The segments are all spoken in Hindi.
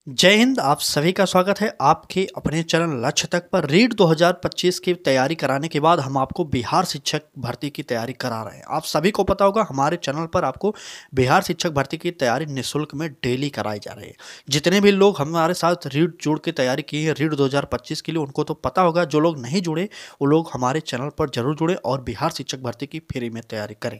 जय हिंद। आप सभी का स्वागत है आपके अपने चैनल लक्ष्य तक पर। रीट 2025 की तैयारी कराने के बाद हम आपको बिहार शिक्षक भर्ती की तैयारी करा रहे हैं। आप सभी को पता होगा हमारे चैनल पर आपको बिहार शिक्षक भर्ती की तैयारी निःशुल्क में डेली कराई जा रही है। जितने भी लोग हमारे साथ रीट जोड़ के तैयारी की है रीट 2025 के लिए, उनको तो पता होगा। जो लोग नहीं जुड़े वो लोग हमारे चैनल पर जरूर जुड़े और बिहार शिक्षक भर्ती की फ्री में तैयारी करें।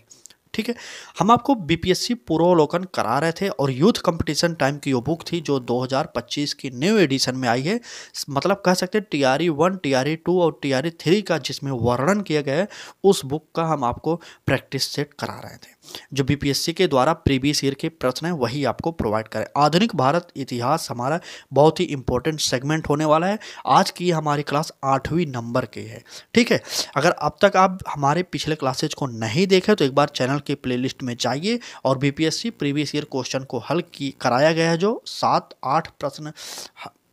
ठीक है, हम आपको बीपीएससी पूर्वावलोकन करा रहे थे और यूथ कंपटीशन टाइम की वो बुक थी जो 2025 की न्यू एडिशन में आई है। मतलब कह सकते हैं टीआरई 1, टीआरई 2 और टीआरई 3 का जिसमें वर्णन किया गया है, उस बुक का हम आपको प्रैक्टिस सेट करा रहे थे। जो बीपीएससी के द्वारा प्रीवियस ईयर के प्रश्न है वही आपको प्रोवाइड करें। आधुनिक भारत इतिहास हमारा बहुत ही इंपॉर्टेंट सेगमेंट होने वाला है। आज की हमारी क्लास 8वीं नंबर की है। ठीक है, अगर अब तक आप हमारे पिछले क्लासेज को नहीं देखे तो एक बार चैनल के प्लेलिस्ट में जाइए और बीपीएससी प्रीवियस ईयर क्वेश्चन को हल की कराया गया है। जो 7-8 प्रश्न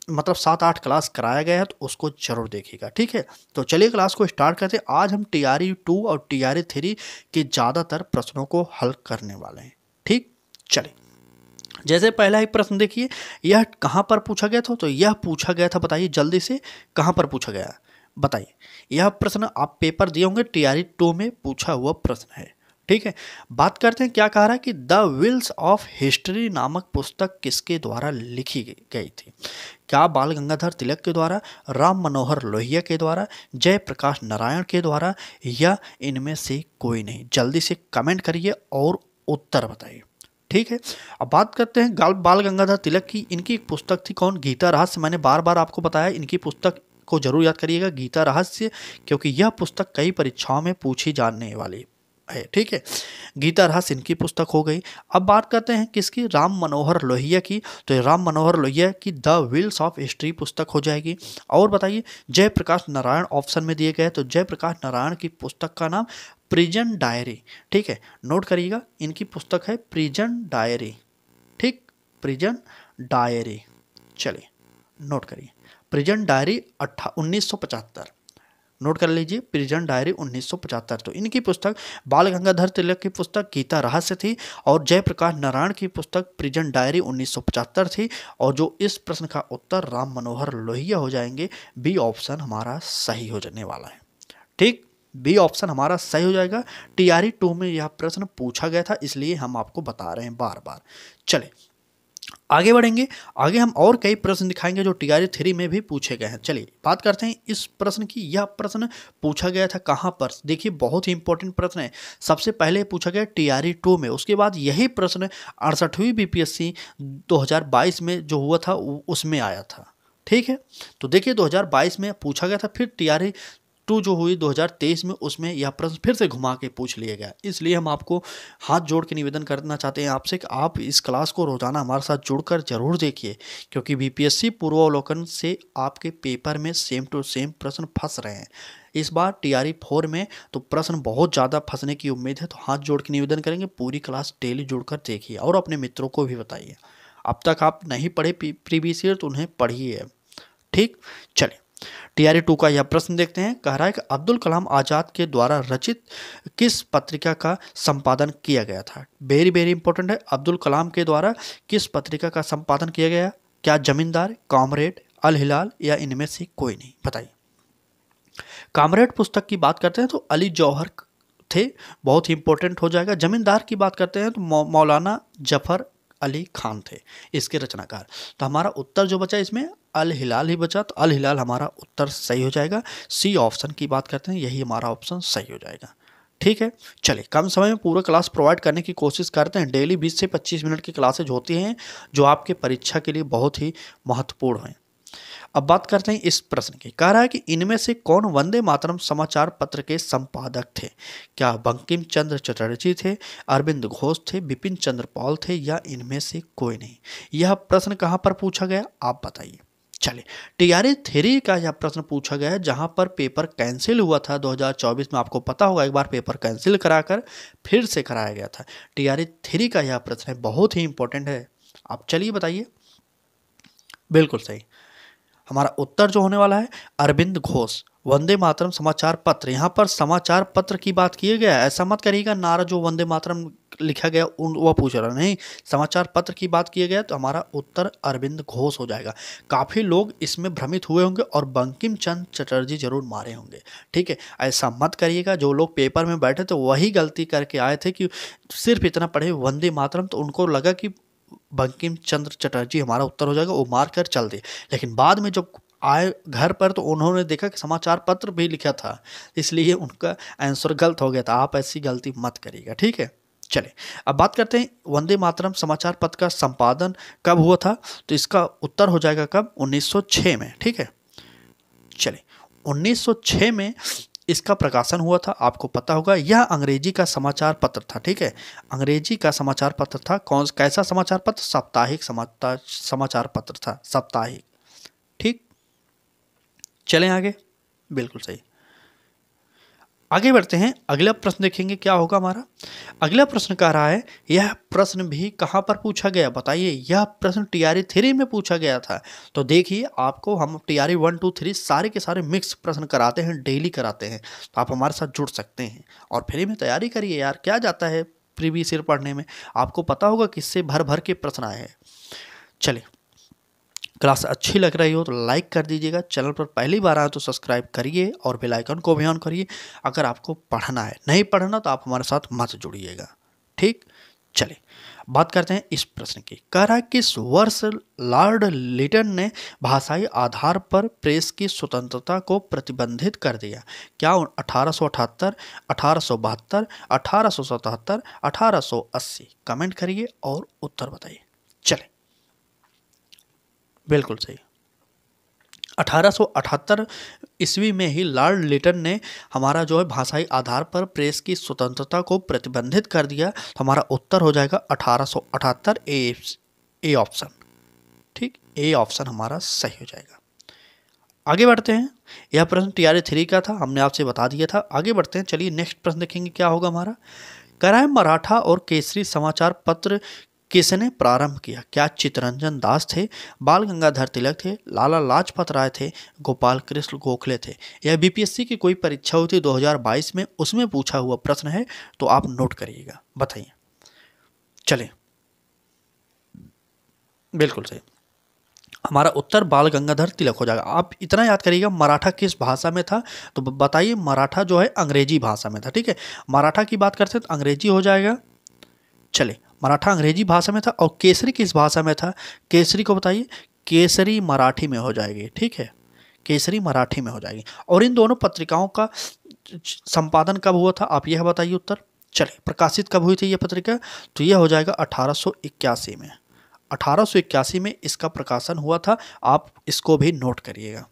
मतलब 7-8 क्लास कराया गया है तो उसको जरूर देखिएगा। ठीक है, तो चलिए क्लास को स्टार्ट करते हैं। आज हम टीआरई 2 और टीआरई 3 के ज़्यादातर प्रश्नों को हल करने वाले हैं। ठीक, चलिए जैसे पहला ही प्रश्न देखिए, यह कहाँ पर पूछा गया था? तो यह पूछा गया था, बताइए जल्दी से, कहाँ पर पूछा गया बताइए। यह प्रश्न आप पेपर दिए होंगे, टीआरई 2 में पूछा हुआ प्रश्न है। ठीक है, बात करते हैं क्या कह रहा है कि द व्हील्स ऑफ हिस्ट्री नामक पुस्तक किसके द्वारा लिखी गई थी? क्या बाल गंगाधर तिलक के द्वारा, राम मनोहर लोहिया के द्वारा, जयप्रकाश नारायण के द्वारा, या इनमें से कोई नहीं? जल्दी से कमेंट करिए और उत्तर बताइए। ठीक है, अब बात करते हैं बाल गंगाधर तिलक की। इनकी एक पुस्तक थी कौन? गीता रहस्य। मैंने बार बार आपको बताया इनकी पुस्तक को जरूर याद करिएगा, गीता रहस्य, क्योंकि यह पुस्तक कई परीक्षाओं में पूछी जाने वाली है। ठीक है, गीता रहस्य इनकी पुस्तक हो गई। अब बात करते हैं किसकी? राम मनोहर लोहिया की। तो राम मनोहर लोहिया की द व्हील्स ऑफ हिस्ट्री पुस्तक हो जाएगी। और बताइए जयप्रकाश नारायण ऑप्शन में दिए गए, तो जयप्रकाश नारायण की पुस्तक का नाम प्रिजन डायरी। ठीक है, नोट करिएगा, इनकी पुस्तक है प्रिजन डायरी। ठीक, प्रिजन डायरी, चलिए नोट करिए, प्रिजन डायरी 1975। नोट कर लीजिए, प्रिजन डायरी 1975। तो इनकी पुस्तक बाल गंगाधर तिलक की पुस्तक गीता रहस्य थी और जयप्रकाश नारायण की पुस्तक प्रिजन डायरी 1975 थी। और जो इस प्रश्न का उत्तर राम मनोहर लोहिया हो जाएंगे। बी ऑप्शन हमारा सही हो जाने वाला है। ठीक, बी ऑप्शन हमारा सही हो जाएगा। टीआरई 2 में यह प्रश्न पूछा गया था, इसलिए हम आपको बता रहे हैं बार बार। चले आगे बढ़ेंगे, आगे हम और कई प्रश्न दिखाएंगे जो टीआरई 3 में भी पूछे गए हैं। चलिए बात करते हैं इस प्रश्न की। यह प्रश्न पूछा गया था कहाँ पर? देखिए बहुत ही इंपॉर्टेंट प्रश्न है। सबसे पहले पूछा गया टीआरई 2 में, उसके बाद यही प्रश्न 68वीं बीपीएससी 2022 में जो हुआ था उसमें आया था। ठीक है, तो देखिए 2022 में पूछा गया था, फिर टीआरई 2 जो हुई 2023 में, उसमें यह प्रश्न फिर से घुमा के पूछ लिया गया। इसलिए हम आपको हाथ जोड़ के निवेदन करना चाहते हैं आपसे कि आप इस क्लास को रोजाना हमारे साथ जुड़कर जरूर देखिए, क्योंकि बीपीएससी पूर्वावलोकन से आपके पेपर में सेम टू सेम प्रश्न फंस रहे हैं। इस बार टीआरई 4 में तो प्रश्न बहुत ज़्यादा फंसने की उम्मीद है। तो हाथ जोड़ के निवेदन करेंगे, पूरी क्लास डेली जुड़कर देखिए और अपने मित्रों को भी बताइए। अब तक आप नहीं पढ़े प्रीवियस ईयर तो उन्हें पढ़िए। ठीक, चलिए टीआरई 2 का यह प्रश्न देखते हैं। कह रहा है कि अब्दुल कलाम आजाद के द्वारा रचित किस पत्रिका का संपादन किया गया था? वेरी वेरी इंपॉर्टेंट है। अब्दुल कलाम के द्वारा किस पत्रिका का संपादन किया गया? क्या जमींदार, कॉमरेड, अल हिलाल, या इनमें से कोई नहीं? बताइए। कॉमरेड पुस्तक की बात करते हैं तो अली जौहर थे, बहुत ही इंपॉर्टेंट हो जाएगा। जमींदार की बात करते हैं तो मौलाना जफर अली खान थे इसके रचनाकार। तो हमारा उत्तर जो बचा इसमें अल हिलाल ही बचा, तो अल हिलाल हमारा उत्तर सही हो जाएगा। सी ऑप्शन की बात करते हैं, यही हमारा ऑप्शन सही हो जाएगा। ठीक है, चलिए कम समय में पूरा क्लास प्रोवाइड करने की कोशिश करते हैं। डेली 20 से 25 मिनट की क्लासेज होती हैं जो आपके परीक्षा के लिए बहुत ही महत्वपूर्ण हैं। अब बात करते हैं इस प्रश्न की। कह रहा है कि इनमें से कौन वंदे मातरम समाचार पत्र के संपादक थे? क्या बंकिम चंद्र चटर्जी थे, अरविंद घोष थे, बिपिन चंद्र पॉल थे, या इनमें से कोई नहीं? यह प्रश्न कहाँ पर पूछा गया आप बताइए। चलिए टीआरई 3 का यह प्रश्न पूछा गया है, जहां पर पेपर कैंसिल हुआ था 2024 में। आपको पता होगा एक बार पेपर कैंसिल कराकर फिर से कराया गया था। टीआरई 3 का यह प्रश्न है, बहुत ही इंपॉर्टेंट है। आप चलिए बताइए। बिल्कुल सही, हमारा उत्तर जो होने वाला है अरविंद घोष, वंदे मातरम समाचार पत्र, यहाँ पर समाचार पत्र की बात किया गया है, ऐसा मत करिएगा नारा जो वंदे मातरम लिखा गया वह पूछ रहा नहीं, समाचार पत्र की बात किया गया तो हमारा उत्तर अरविंद घोष हो जाएगा। काफ़ी लोग इसमें भ्रमित हुए होंगे और बंकिम चंद्र चटर्जी जरूर मारे होंगे, ठीक है, ऐसा मत करिएगा। जो लोग पेपर में बैठे थे वही गलती करके आए थे कि सिर्फ इतना पढ़े वंदे मातरम, तो उनको लगा कि बंकिम चंद्र चटर्जी हमारा उत्तर हो जाएगा, वो मार कर चल दिए। लेकिन बाद में जब आए घर पर तो उन्होंने देखा कि समाचार पत्र भी लिखा था, इसलिए उनका आंसर गलत हो गया था। आप ऐसी गलती मत करिएगा, ठीक है। चलिए अब बात करते हैं वंदे मातरम समाचार पत्र का संपादन कब हुआ था, तो इसका उत्तर हो जाएगा कब, 1906 में, ठीक है। चलिए 1906 में इसका प्रकाशन हुआ था, आपको पता होगा। यह अंग्रेजी का समाचार पत्र था, ठीक है, अंग्रेजी का समाचार पत्र था। कैसा समाचार पत्र, साप्ताहिक समाचार पत्र था, साप्ताहिक, ठीक। चलें आगे, बिल्कुल सही। आगे बढ़ते हैं, अगला प्रश्न देखेंगे क्या होगा हमारा। अगला प्रश्न कह रहा है, यह प्रश्न भी कहाँ पर पूछा गया, बताइए। यह प्रश्न TRE 3 में पूछा गया था। तो देखिए आपको हम TRE 1 2 3 सारे के सारे मिक्स प्रश्न कराते हैं, डेली कराते हैं, तो आप हमारे साथ जुड़ सकते हैं और फ्री में तैयारी करिए यार। क्या जाता है प्रीवियस ईयर पढ़ने में, आपको पता होगा किससे भर भर के प्रश्न आए हैं। चलिए क्लास अच्छी लग रही हो तो लाइक कर दीजिएगा, चैनल पर पहली बार आए तो सब्सक्राइब करिए और बेल आइकन को भी ऑन करिए। अगर आपको पढ़ना है, नहीं पढ़ना तो आप हमारे साथ मत जुड़िएगा, ठीक। चलिए बात करते हैं इस प्रश्न की। कह रहा है किस वर्ष लॉर्ड लिटन ने भाषाई आधार पर प्रेस की स्वतंत्रता को प्रतिबंधित कर दिया। क्या 1878, 1872, 1877, 1880? कमेंट करिए और उत्तर बताइए। चलिए बिल्कुल सही, 1878 ईस्वी में ही लॉर्ड लिटन ने हमारा जो है भाषाई आधार पर प्रेस की स्वतंत्रता को प्रतिबंधित कर दिया। तो हमारा उत्तर हो जाएगा 1878, ए ऑप्शन, ठीक, ए ऑप्शन हमारा सही हो जाएगा। आगे बढ़ते हैं, यह प्रश्न TRE 3 का था, हमने आपसे बता दिया था। आगे बढ़ते हैं, चलिए नेक्स्ट प्रश्न देखेंगे क्या होगा हमारा। कह रहा है मराठा और केसरी समाचार पत्र किसने प्रारंभ किया। क्या चित्तरंजन दास थे, बाल गंगाधर तिलक थे, लाला लाजपत राय थे, गोपाल कृष्ण गोखले थे? यह BPSC की कोई परीक्षा हुई थी 2022 में, उसमें पूछा हुआ प्रश्न है, तो आप नोट करिएगा, बताइए। चलिए बिल्कुल सही, हमारा उत्तर बाल गंगाधर तिलक हो जाएगा। आप इतना याद करिएगा मराठा किस भाषा में था, तो बताइए। मराठा जो है अंग्रेजी भाषा में था, ठीक है। मराठा की बात करते हैं तो अंग्रेजी हो जाएगा। चलिए मराठा अंग्रेजी भाषा में था। और केसरी किस भाषा में था, केसरी को बताइए। केसरी मराठी में हो जाएगी, ठीक है, केसरी मराठी में हो जाएगी। और इन दोनों पत्रिकाओं का संपादन कब हुआ था, आप यह बताइए उत्तर। चलिए प्रकाशित कब हुई थी यह पत्रिका, तो यह हो जाएगा 1881 में। 1881 में इसका प्रकाशन हुआ था, आप इसको भी नोट करिएगा,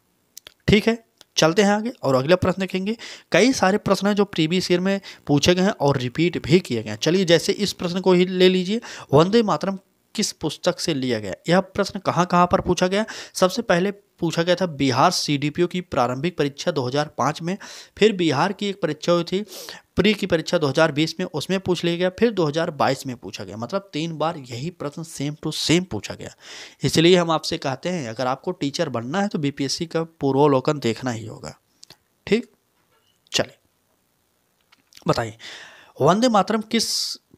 ठीक है। चलते हैं आगे और अगला प्रश्न देखेंगे। कई सारे प्रश्न हैं जो प्रीवियस ईयर में पूछे गए हैं और रिपीट भी किए गए हैं। चलिए जैसे इस प्रश्न को ही ले लीजिए, वंदे मातरम किस पुस्तक से लिया गया। यह प्रश्न कहाँ कहाँ पर पूछा गया। सबसे पहले पूछा गया था बिहार CDPO की प्रारंभिक परीक्षा 2005 में, फिर बिहार की एक परीक्षा हुई थी प्री की परीक्षा 2020 में, उसमें पूछ लिया गया, फिर 2022 में पूछा गया। मतलब 3 बार यही प्रश्न सेम टू सेम पूछा गया। इसलिए हम आपसे कहते हैं अगर आपको टीचर बनना है तो BPSC का पूर्वावलोकन देखना ही होगा, ठीक। चलिए बताइए वंदे मातरम किस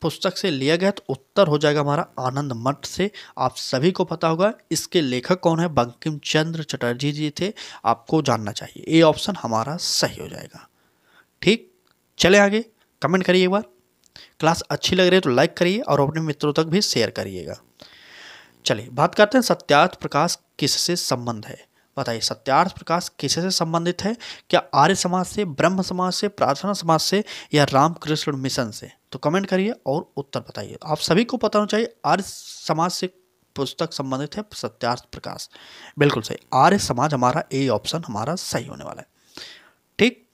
पुस्तक से लिया गया, तो उत्तर हो जाएगा हमारा आनंद मठ से। आप सभी को पता होगा इसके लेखक कौन है, बंकिम चंद्र चटर्जी जी थे, आपको जानना चाहिए। ए ऑप्शन हमारा सही हो जाएगा, ठीक। चले आगे, कमेंट करिए एक बार। क्लास अच्छी लग रही है तो लाइक करिए और अपने मित्रों तक भी शेयर करिएगा। चलिए बात करते हैं सत्यार्थ प्रकाश किससे संबंध है, बताइए। सत्यार्थ प्रकाश किससे संबंधित है, क्या आर्य समाज से, ब्रह्म समाज से, प्रार्थना समाज से, या रामकृष्ण मिशन से? तो कमेंट करिए और उत्तर बताइए। आप सभी को पता होना चाहिए आर्य समाज से पुस्तक संबंधित है सत्यार्थ प्रकाश, बिल्कुल सही। आर्य समाज हमारा ए ऑप्शन हमारा सही होने वाला है, ठीक।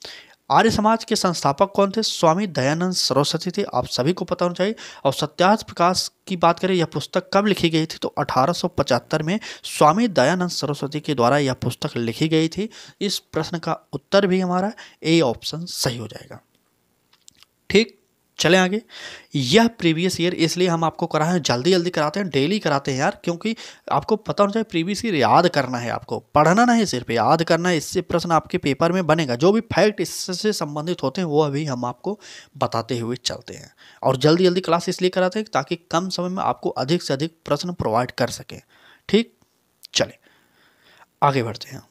आर्य समाज के संस्थापक कौन थे, स्वामी दयानंद सरस्वती थे, आप सभी को पता होना चाहिए। और सत्यार्थ प्रकाश की बात करें, यह पुस्तक कब लिखी गई थी, तो 1875 में स्वामी दयानंद सरस्वती के द्वारा यह पुस्तक लिखी गई थी। इस प्रश्न का उत्तर भी हमारा ए ऑप्शन सही हो जाएगा, ठीक। चलें आगे। यह प्रीवियस ईयर इसलिए हम आपको करा है, जल्दी जल्दी कराते हैं, डेली कराते हैं यार, क्योंकि आपको पता होना चाहिए प्रीवियस ईयर याद करना है, आपको पढ़ना नहीं सिर्फ याद करना है। इससे प्रश्न आपके पेपर में बनेगा। जो भी फैक्ट इससे संबंधित होते हैं वो अभी हम आपको बताते हुए चलते हैं। और जल्दी जल्दी क्लास इसलिए कराते हैं ताकि कम समय में आपको अधिक से अधिक प्रश्न प्रोवाइड कर सकें। ठीक, चले आगे बढ़ते हैं।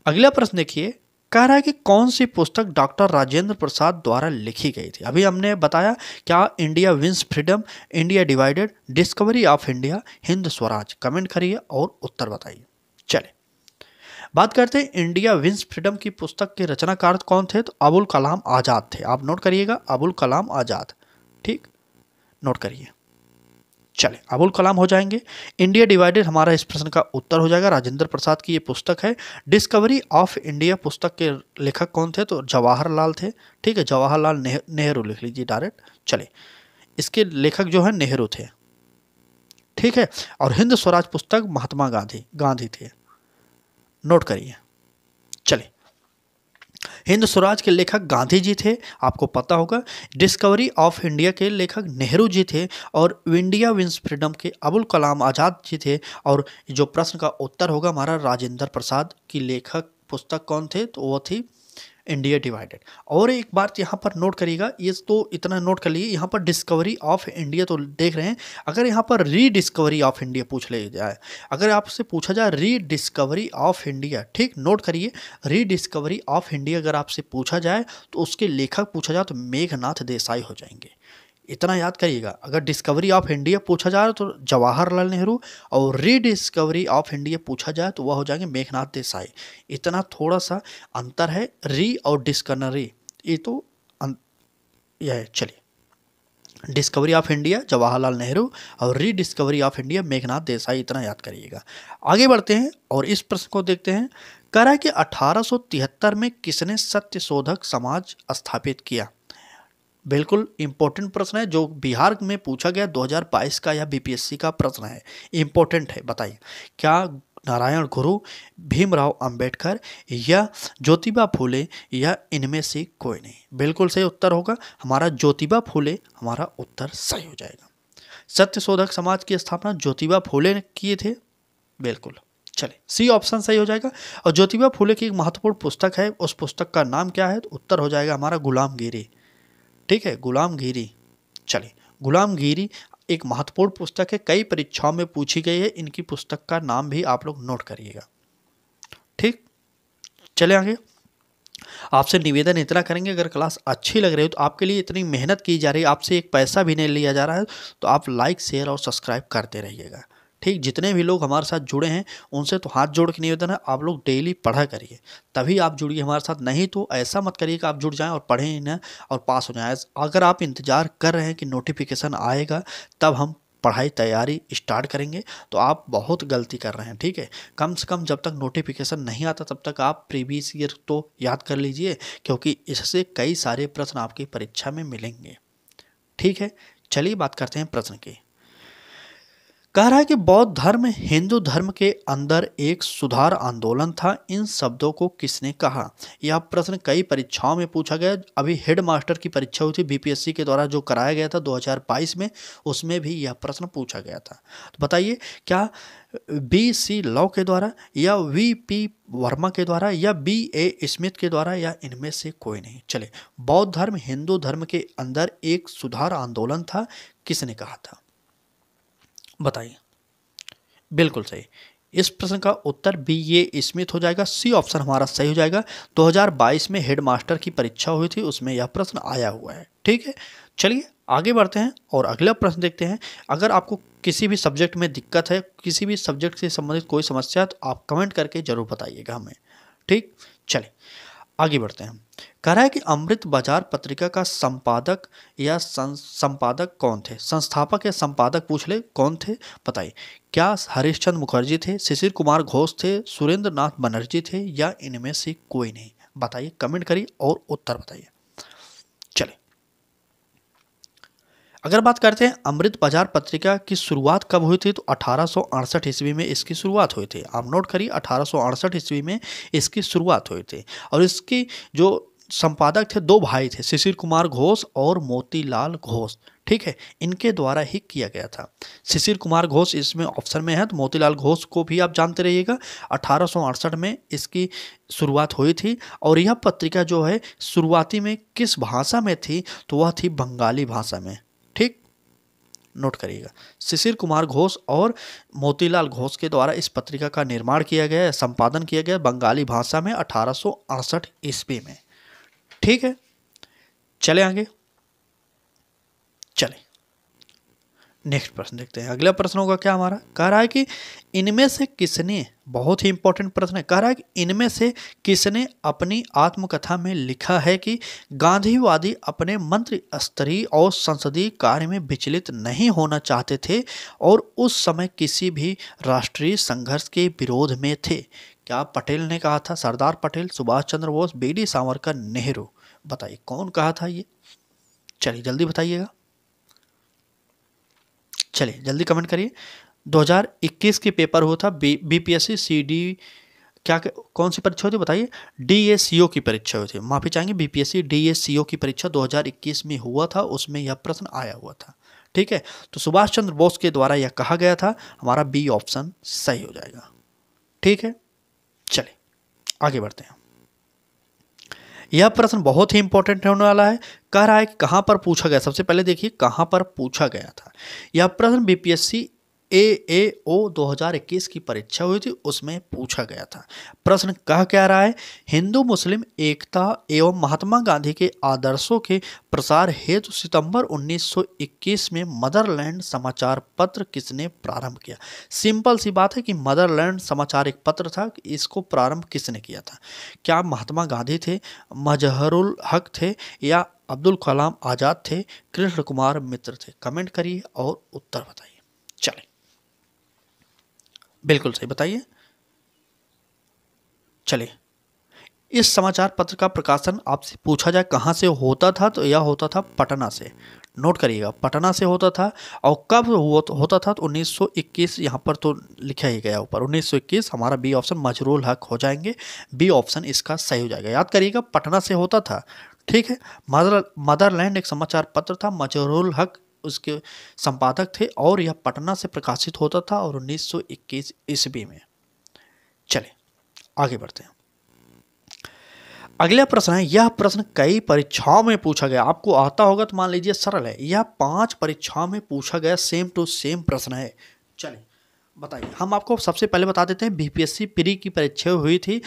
अगला प्रश्न देखिए, कह रहा है कि कौन सी पुस्तक डॉक्टर राजेंद्र प्रसाद द्वारा लिखी गई थी। अभी हमने बताया क्या India wins freedom, India divided, discovery of India, Hind Swaraj. Comment करिए और उत्तर बताइए। चले बात करते हैं इंडिया विंस फ्रीडम की पुस्तक के रचनाकार कौन थे। तो अबुल कलाम आज़ाद थे। आप नोट करिएगा, अबुल कलाम आज़ाद। ठीक, नोट करिए। चले अबुल कलाम हो जाएंगे। इंडिया डिवाइडेड हमारा इस प्रश्न का उत्तर हो जाएगा, राजेंद्र प्रसाद की ये पुस्तक है। डिस्कवरी ऑफ इंडिया पुस्तक के लेखक कौन थे। तो जवाहरलाल थे। ठीक है, जवाहरलाल नेहरू लिख लीजिए डायरेक्ट। चले, इसके लेखक जो है नेहरू थे। ठीक है, और हिंद स्वराज पुस्तक महात्मा गांधी थे। नोट करिए। चले, हिंद स्वराज के लेखक गांधी जी थे, आपको पता होगा। डिस्कवरी ऑफ इंडिया के लेखक नेहरू जी थे और इंडिया विंस फ्रीडम के अबुल कलाम आज़ाद जी थे। और जो प्रश्न का उत्तर होगा हमारा, राजेंद्र प्रसाद की लेखक पुस्तक कौन थे। तो वो थी इंडिया डिवाइडेड। और एक बात यहाँ पर नोट करिएगा, ये तो इतना नोट कर लीजिए, यहाँ पर डिस्कवरी ऑफ इंडिया तो देख रहे हैं। अगर यहाँ पर रीडिस्कवरी ऑफ इंडिया पूछ ले जाए, अगर आपसे पूछा जाए रीडिस्कवरी ऑफ इंडिया, ठीक, नोट करिए, रीडिस्कवरी ऑफ इंडिया अगर आपसे पूछा जाए तो उसके लेखक पूछा जाए तो मेघनाथ देसाई हो जाएंगे। इतना याद करिएगा। अगर डिस्कवरी ऑफ इंडिया पूछा जाए तो जवाहरलाल नेहरू, और रीडिस्कवरी ऑफ इंडिया पूछा जाए तो वह हो जाएंगे मेघनाथ देसाई। इतना थोड़ा सा अंतर है, री और डिस्कवरी, ये तो यह है। चलिए, Discovery of India Jawaharlal Nehru और Rediscovery of India Meghnad Desai, इतना याद करिएगा। आगे बढ़ते हैं और इस प्रश्न को देखते हैं। कह रहा है कि 1873 में किसने सत्यशोधक समाज स्थापित किया। बिल्कुल इंपॉर्टेंट प्रश्न है, जो बिहार में पूछा गया 2022 का या बीपीएससी का प्रश्न है, इंपॉर्टेंट है। बताइए, क्या नारायण गुरु, भीमराव अंबेडकर या ज्योतिबा फूले या इनमें से कोई नहीं। बिल्कुल सही उत्तर होगा हमारा ज्योतिबा फूले, हमारा उत्तर सही हो जाएगा। सत्यशोधक समाज की स्थापना ज्योतिबा फूले ने किए थे। बिल्कुल, चले सी ऑप्शन सही हो जाएगा। और ज्योतिबा फूले की एक महत्वपूर्ण पुस्तक है, उस पुस्तक का नाम क्या है। तो उत्तर हो जाएगा हमारा गुलामगिरी। ठीक है, गुलामगिरी। चलिए, गुलामगिरी एक महत्वपूर्ण पुस्तक है, कई परीक्षाओं में पूछी गई है। इनकी पुस्तक का नाम भी आप लोग नोट करिएगा। ठीक, चले आगे। आपसे निवेदन इतना करेंगे, अगर क्लास अच्छी लग रही हो तो आपके लिए इतनी मेहनत की जा रही है, आपसे एक पैसा भी नहीं लिया जा रहा है, तो आप लाइक, शेयर और सब्सक्राइब करते रहिएगा। ठीक, जितने भी लोग हमारे साथ जुड़े हैं उनसे तो हाथ जोड़ के निवेदन है, आप लोग डेली पढ़ा करिए, तभी आप जुड़िए हमारे साथ। नहीं तो ऐसा मत करिए कि आप जुड़ जाएं और पढ़ें ही ना और पास हो जाएं। अगर आप इंतज़ार कर रहे हैं कि नोटिफिकेशन आएगा तब हम पढ़ाई तैयारी स्टार्ट करेंगे, तो आप बहुत गलती कर रहे हैं। ठीक है, कम से कम जब तक नोटिफिकेशन नहीं आता तब तक आप प्रीवियस ईयर तो याद कर लीजिए, क्योंकि इससे कई सारे प्रश्न आपकी परीक्षा में मिलेंगे। ठीक है, चलिए बात करते हैं प्रश्न की। कह रहा है कि बौद्ध धर्म हिंदू धर्म के अंदर एक सुधार आंदोलन था, इन शब्दों को किसने कहा। यह प्रश्न कई परीक्षाओं में पूछा गया। अभी हेड मास्टर की परीक्षा हुई थी बीपीएससी के द्वारा, जो कराया गया था 2022 में, उसमें भी यह प्रश्न पूछा गया था। तो बताइए, क्या BC लॉ के द्वारा या VP वर्मा के द्वारा या BA स्मिथ के द्वारा या इनमें से कोई नहीं। चले, बौद्ध धर्म हिंदू धर्म के अंदर एक सुधार आंदोलन था, किसने कहा था बताइए। बिल्कुल सही, इस प्रश्न का उत्तर BA स्मिथ हो जाएगा। सी ऑप्शन हमारा सही हो जाएगा। 2022 में हेड मास्टर की परीक्षा हुई थी, उसमें यह प्रश्न आया हुआ है। ठीक है, चलिए आगे बढ़ते हैं और अगला प्रश्न देखते हैं। अगर आपको किसी भी सब्जेक्ट में दिक्कत है, किसी भी सब्जेक्ट से संबंधित कोई समस्या है, तो आप कमेंट करके जरूर बताइएगा हमें। ठीक, चलिए आगे बढ़ते हैं। कह रहा है कि अमृत बाजार पत्रिका का संपादक या संपादक कौन थे। संस्थापक या संपादक पूछ ले, कौन थे बताइए। क्या हरीशचंद्र मुखर्जी थे, शिशिर कुमार घोष थे, सुरेंद्र नाथ बनर्जी थे या इनमें से कोई नहीं। बताइए, कमेंट करिए और उत्तर बताइए। चलिए, अगर बात करते हैं अमृत बाजार पत्रिका की शुरुआत कब हुई थी, तो 1868 ईस्वी में इसकी शुरुआत हुई थी। आप नोट करिए, 1868 ईस्वी में इसकी शुरुआत हुई थी। और इसकी जो संपादक थे, दो भाई थे, शिशिर कुमार घोष और मोतीलाल घोष। ठीक है, इनके द्वारा ही किया गया था। शिशिर कुमार घोष इसमें ऑप्शन में है, तो मोतीलाल घोष को भी आप जानते रहिएगा। 1868 में इसकी शुरुआत हुई थी और यह पत्रिका जो है शुरुआती में किस भाषा में थी, तो वह थी बंगाली भाषा में। ठीक, नोट करिएगा, शिशिर कुमार घोष और मोतीलाल घोष के द्वारा इस पत्रिका का निर्माण किया गया, संपादन किया गया बंगाली भाषा में 1868 ईस्वी में। ठीक है, चले आगे, चले नेक्स्ट प्रश्न देखते हैं। अगला प्रश्न होगा क्या हमारा, कह रहा है कि इनमें से किसने, बहुत ही इंपॉर्टेंट प्रश्न है, कह रहा है कि इनमें से किसने अपनी आत्मकथा में लिखा है कि गांधीवादी अपने मंत्री स्तरीय और संसदीय कार्य में विचलित नहीं होना चाहते थे और उस समय किसी भी राष्ट्रीय संघर्ष के विरोध में थे। क्या पटेल ने कहा था? सरदार पटेल, सुभाष चंद्र बोस, बी.डी. सावरकर, नेहरू। बताइए कौन कहा था ये? चलिए जल्दी बताइएगा, चलिए जल्दी कमेंट करिए। 2021 के पेपर हुआ था बीपीएससी सीडी, क्या कौन सी परीक्षा हुई थी बताइए? डीएसीओ की परीक्षा हुई थी, माफी चाहेंगे, बीपीएससी डीएसीओ की परीक्षा 2021 में हुआ था, उसमें यह प्रश्न आया हुआ था। ठीक है, तो सुभाष चंद्र बोस के द्वारा यह कहा गया था, हमारा बी ऑप्शन सही हो जाएगा। ठीक है, चलिए आगे बढ़ते हैं। यह प्रश्न बहुत ही इंपॉर्टेंट होने वाला है। कह रहा है कि कहां पर पूछा गया, सबसे पहले देखिए कहां पर पूछा गया था। यह प्रश्न बीपीएससी एएओ 2021 की परीक्षा हुई थी, उसमें पूछा गया था। प्रश्न कह क्या रहा है, हिंदू मुस्लिम एकता एवं महात्मा गांधी के आदर्शों के प्रसार हेतु सितंबर 1921 में मदरलैंड समाचार पत्र किसने प्रारंभ किया? सिंपल सी बात है कि मदरलैंड समाचार एक पत्र था, इसको प्रारंभ किसने किया था? क्या महात्मा गांधी थे, मजहरुल हक थे, या अब्दुल कलाम आजाद थे, कृष्ण कुमार मित्र थे? कमेंट करिए और उत्तर बताइए। चलिए बिल्कुल सही बताइए। चलिए, इस समाचार पत्र का प्रकाशन आपसे पूछा जाए कहां से होता था, तो यह होता था पटना से। नोट करिएगा, पटना से होता था। और कब होता था? तो 1921, यहाँ पर तो लिखा ही गया ऊपर 1921, हमारा बी ऑप्शन मजरूल हक हो जाएंगे, बी ऑप्शन इसका सही हो जाएगा। याद करिएगा, पटना से होता था। ठीक है, मदरलैंड एक समाचार पत्र था, मजरूल हक उसके संपादक थे और यह पटना से प्रकाशित होता था और 1921 ईस्वी में। चलिए आगे बढ़ते हैं। अगला प्रश्न है, यह प्रश्न कई परीक्षाओं में पूछा गया, आपको आता होगा तो मान लीजिए सरल है, यह 5 परीक्षाओं में पूछा गया सेम टू सेम प्रश्न है। चलिए बताइए, हम आपको सबसे पहले बता देते हैं, बीपीएससी प्री की परीक्षा हुई थी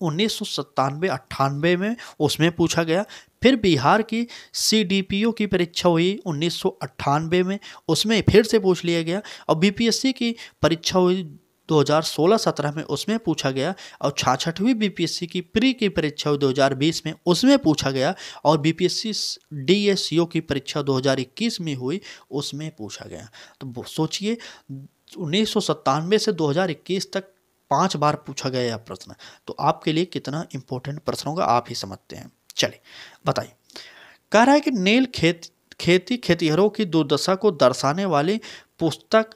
1997-98 में, उसमें पूछा गया। फिर बिहार की सीडीपीओ की परीक्षा हुई 1998 में, उसमें फिर से पूछ लिया गया। और बीपीएससी की परीक्षा हुई 2016-17 में, उसमें पूछा गया। और 66वीं बीपीएससी की प्री की परीक्षा हुई 2020 में, उसमें पूछा गया। और बीपीएससी डीएसीओ की परीक्षा 2021 में हुई, उसमें पूछा गया। तो सोचिए 1997 से 2021 तक 5 बार पूछा गया यह प्रश्न, तो आपके लिए कितना इंपॉर्टेंट प्रश्न होगा आप ही समझते हैं। चलिए बताइए, कह रहा है कि नील खेतिहरों की दुर्दशा को दर्शाने वाली पुस्तक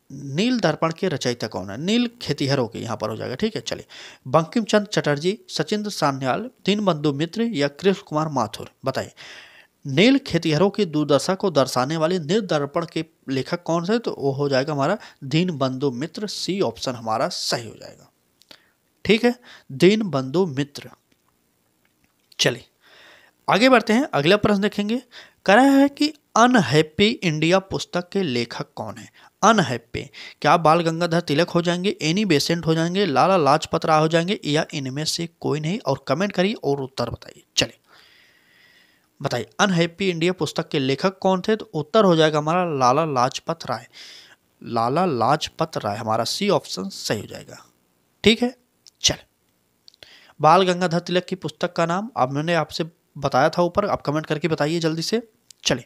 नील दर्पण के रचयिता कौन है? नील खेतिहरों के यहाँ पर हो जाएगा। ठीक है, चलिए, बंकिम चंद्र चटर्जी, सचिंद्र सान्याल, दीनबंधु मित्र या कृष्ण कुमार माथुर? बताइए, नील खेतिहरों की दुर्दशा को दर्शाने वाली नील दर्पण के लेखक कौन से? तो वो हो जाएगा हमारा दीनबंधु मित्र, सी ऑप्शन हमारा सही हो जाएगा। ठीक है, दीनबंधु मित्र। चलिए आगे बढ़ते हैं, अगला प्रश्न देखेंगे। कह रहा है कि अनहैप्पी इंडिया पुस्तक के लेखक कौन है? अनहैप्पी, क्या बाल गंगाधर तिलक हो जाएंगे, एनी बेसेंट हो जाएंगे, लाला लाजपत राय हो जाएंगे, या इनमें से कोई नहीं? और कमेंट करिए और उत्तर बताइए। चलिए बताइए, अनहैप्पी इंडिया पुस्तक के लेखक कौन थे? तो उत्तर हो जाएगा हमारा लाला लाजपत राय। लाला लाजपत राय हमारा सी ऑप्शन सही हो जाएगा। ठीक है, चलिए, बाल गंगाधर तिलक की पुस्तक का नाम अब मैंने आपसे बताया था ऊपर, आप कमेंट करके बताइए जल्दी से। चलिए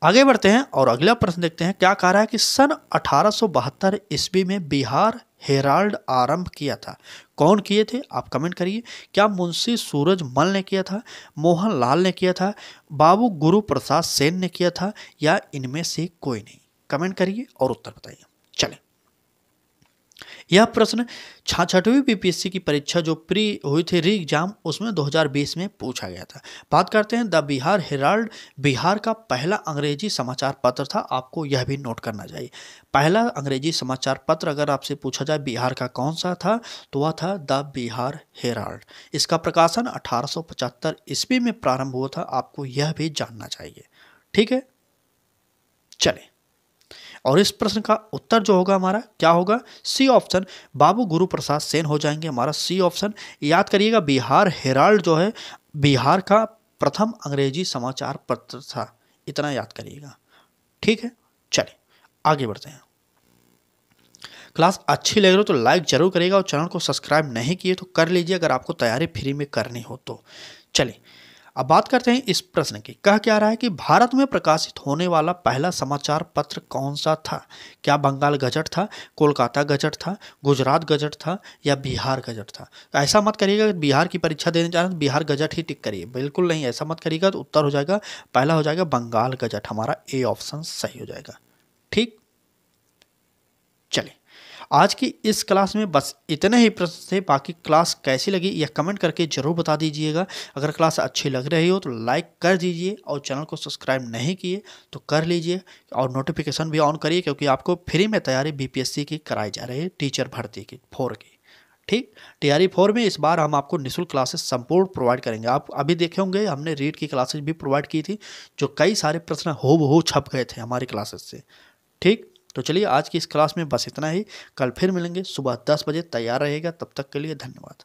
आगे बढ़ते हैं और अगला प्रश्न देखते हैं। क्या कह रहा है कि सन 1872 ईस्वी में बिहार हेराल्ड आरंभ किया था, कौन किए थे? आप कमेंट करिए। क्या मुंशी सूरजमल ने किया था, मोहन लाल ने किया था, बाबू गुरु प्रसाद सेन ने किया था, या इनमें से कोई नहीं? कमेंट करिए और उत्तर बताइए। चलें, यह प्रश्न 66वीं बीपीएससी की परीक्षा जो प्री हुई थी री एग्जाम, उसमें 2020 में पूछा गया था। बात करते हैं द बिहार हेराल्ड, बिहार का पहला अंग्रेजी समाचार पत्र था। आपको यह भी नोट करना चाहिए, पहला अंग्रेजी समाचार पत्र अगर आपसे पूछा जाए बिहार का कौन सा था, तो वह था द बिहार हेराल्ड। इसका प्रकाशन 1875 ईस्वी में प्रारंभ हुआ था। आपको यह भी जानना चाहिए। ठीक है, चले। और इस प्रश्न का उत्तर जो होगा हमारा क्या होगा, सी ऑप्शन, बाबू गुरु प्रसाद सेन हो जाएंगे हमारा सी ऑप्शन। याद करिएगा, बिहार हेराल्ड जो है बिहार का प्रथम अंग्रेजी समाचार पत्र था, इतना याद करिएगा। ठीक है, चलिए आगे बढ़ते हैं। क्लास अच्छी लग रही हो तो लाइक जरूर करिएगा और चैनल को सब्सक्राइब नहीं किए तो कर लीजिए अगर आपको तैयारी फ्री में करनी हो तो। चलिए अब बात करते हैं इस प्रश्न की। कह क्या रहा है कि भारत में प्रकाशित होने वाला पहला समाचार पत्र कौन सा था? क्या बंगाल गजट था, कोलकाता गजट था, गुजरात गजट था या बिहार गजट था? तो ऐसा मत करिएगा कि बिहार की परीक्षा देने जा रहे हैं तो बिहार गजट ही टिक करिए, बिल्कुल नहीं, ऐसा मत करिएगा। तो उत्तर हो जाएगा, पहला हो जाएगा बंगाल गजट, हमारा ए ऑप्शन सही हो जाएगा। ठीक, चलिए आज की इस क्लास में बस इतने ही प्रश्न थे। बाकी क्लास कैसी लगी यह कमेंट करके जरूर बता दीजिएगा। अगर क्लास अच्छी लग रही हो तो लाइक कर दीजिए और चैनल को सब्सक्राइब नहीं किए तो कर लीजिए और नोटिफिकेशन भी ऑन करिए, क्योंकि आपको फ्री में तैयारी बीपीएससी की कराई जा रही है, टीचर भर्ती की 4 की। ठीक, तैयारी 4 में इस बार हम आपको निःशुल्क क्लासेस संपूर्ण प्रोवाइड करेंगे। आप अभी देखे होंगे हमने रीड की क्लासेस भी प्रोवाइड की थी, जो कई सारे प्रश्न हूबहू छप गए थे हमारी क्लासेस से। ठीक, तो चलिए आज की इस क्लास में बस इतना ही। कल फिर मिलेंगे सुबह 10 बजे, तैयार रहेगा। तब तक के लिए धन्यवाद।